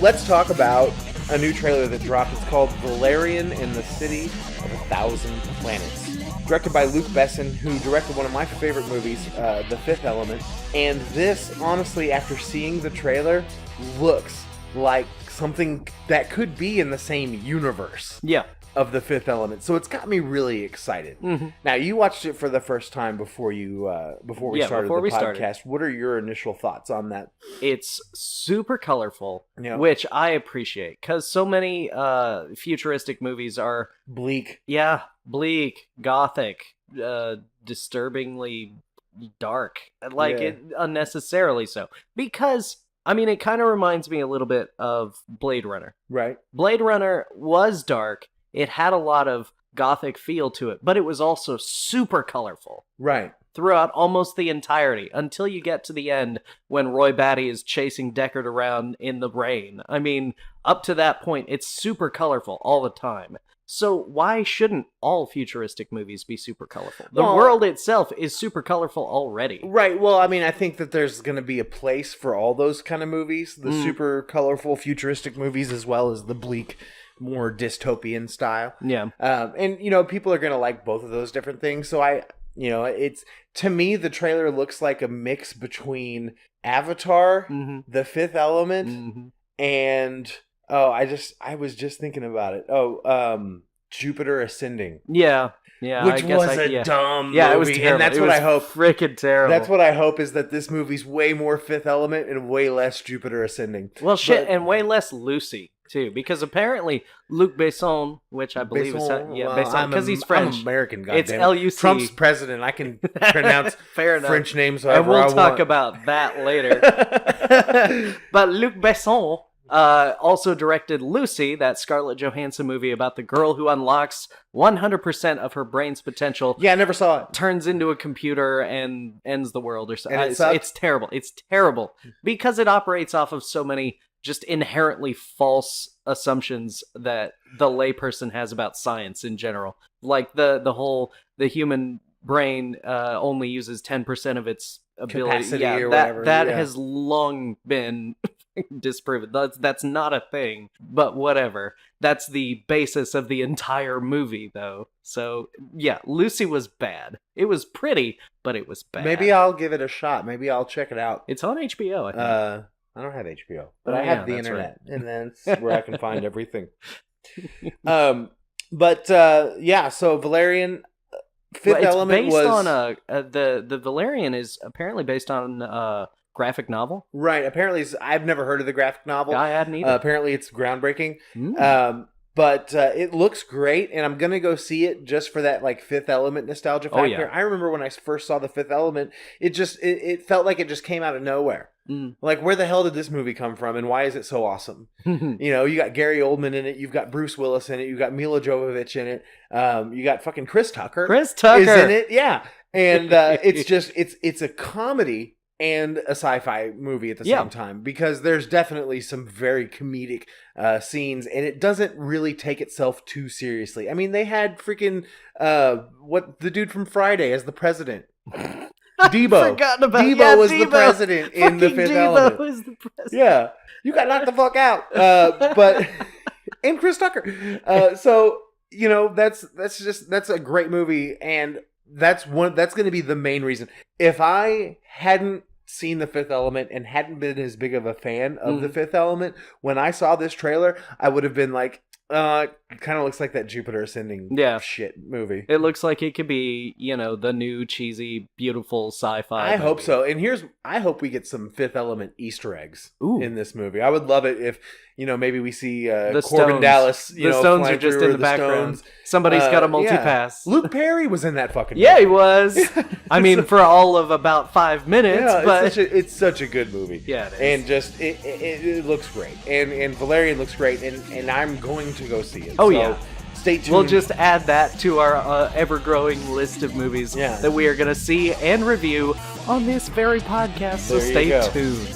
let's talk about a new trailer that dropped. It's called Valerian and the City of 1,000 Planets. Directed by Luc Besson, who directed one of my favorite movies, The Fifth Element. And this, honestly, after seeing the trailer, looks like something that could be in the same universe. Yeah. Of The Fifth Element, so it's got me really excited. Mm-hmm. Now, you watched it for the first time before we started the podcast. What are your initial thoughts on that? It's super colorful, which I appreciate, because so many futuristic movies are bleak. Yeah, bleak, gothic, disturbingly dark, it unnecessarily so. Because it kind of reminds me a little bit of Blade Runner. Right. Blade Runner was dark. It had a lot of gothic feel to it, but it was also super colorful. Right. Throughout almost the entirety, until you get to the end when Roy Batty is chasing Deckard around in the rain. Up to that point, it's super colorful all the time. So why shouldn't all futuristic movies be super colorful? The world itself is super colorful already. Right. Well, I think that there's going to be a place for all those kind of movies, the super colorful futuristic movies, as well as the bleak, more dystopian style. Yeah. And people are going to like both of those different things. So it's, to me, the trailer looks like a mix between Avatar, The Fifth Element, and I was just thinking about it. Jupiter Ascending. Yeah. Which was a dumb movie. Yeah, it was terrible. And that's what I hope. Freaking terrible. That's what I hope, is that this movie's way more Fifth Element and way less Jupiter Ascending. Well, and way less Lucy, too. Because apparently Luc Besson, which I believe is... Besson, because he's French. I'm American, goddamn. It's L-U-C. Trump's president. I can pronounce French names however and we'll I want. talk about that later. But Luc Besson... also directed Lucy, that Scarlett Johansson movie about the girl who unlocks 100% of her brain's potential. Yeah, I never saw it. Turns into a computer and ends the world or something. It's terrible. It's terrible because it operates off of so many just inherently false assumptions that the layperson has about science in general. Like the human brain only uses 10% of its ability. Capacity or whatever. That has long been disproven. That's not a thing, but whatever. That's the basis of the entire movie, though. So, yeah, Lucy was bad. It was pretty, but it was bad. Maybe I'll give it a shot. Maybe I'll check it out. It's on HBO, I think. I don't have HBO, but I have the internet, right. And that's where I can find everything. So Valerian... Fifth Element based on the Valerian is apparently based on a graphic novel. Right. Apparently, I've never heard of the graphic novel. I hadn't either. Apparently, it's groundbreaking. But it looks great, and I'm gonna go see it just for that Fifth Element nostalgia factor. Yeah. I remember when I first saw the Fifth Element, it felt like it just came out of nowhere. Where the hell did this movie come from, and why is it so awesome? You got Gary Oldman in it, you've got Bruce Willis in it, you've got Mila Jovovich in it, you got fucking Chris Tucker. Chris Tucker is in it, yeah. And it's a comedy and a sci-fi movie at the same time, because there's definitely some very comedic scenes, and it doesn't really take itself too seriously. They had freaking the dude from Friday as the president. Debo. Debo was the president in The Fifth Element. Was the president. Yeah, you got knocked the fuck out. But and Chris Tucker. That's a great movie, and that's going to be the main reason. If I hadn't seen The Fifth Element and hadn't been as big of a fan of The Fifth Element, when I saw this trailer, I would have been like, it kind of looks like that Jupiter Ascending shit movie. It looks like it could be, the new cheesy, beautiful sci-fi I hope so. And I hope we get some Fifth Element Easter eggs in this movie. I would love it if, maybe we see Corbin Stones. Dallas. The Stones are just in the background. Somebody's got a multi-pass. Yeah. Luke Perry was in that fucking movie. Yeah, he was. For all of about 5 minutes. But it's such a good movie. Yeah, it is. And just, it looks great. And Valerian looks great. And I'm going to go see it. Yeah. Stay tuned. We'll just add that to our ever-growing list of movies that we are going to see and review on this very podcast. So stay tuned.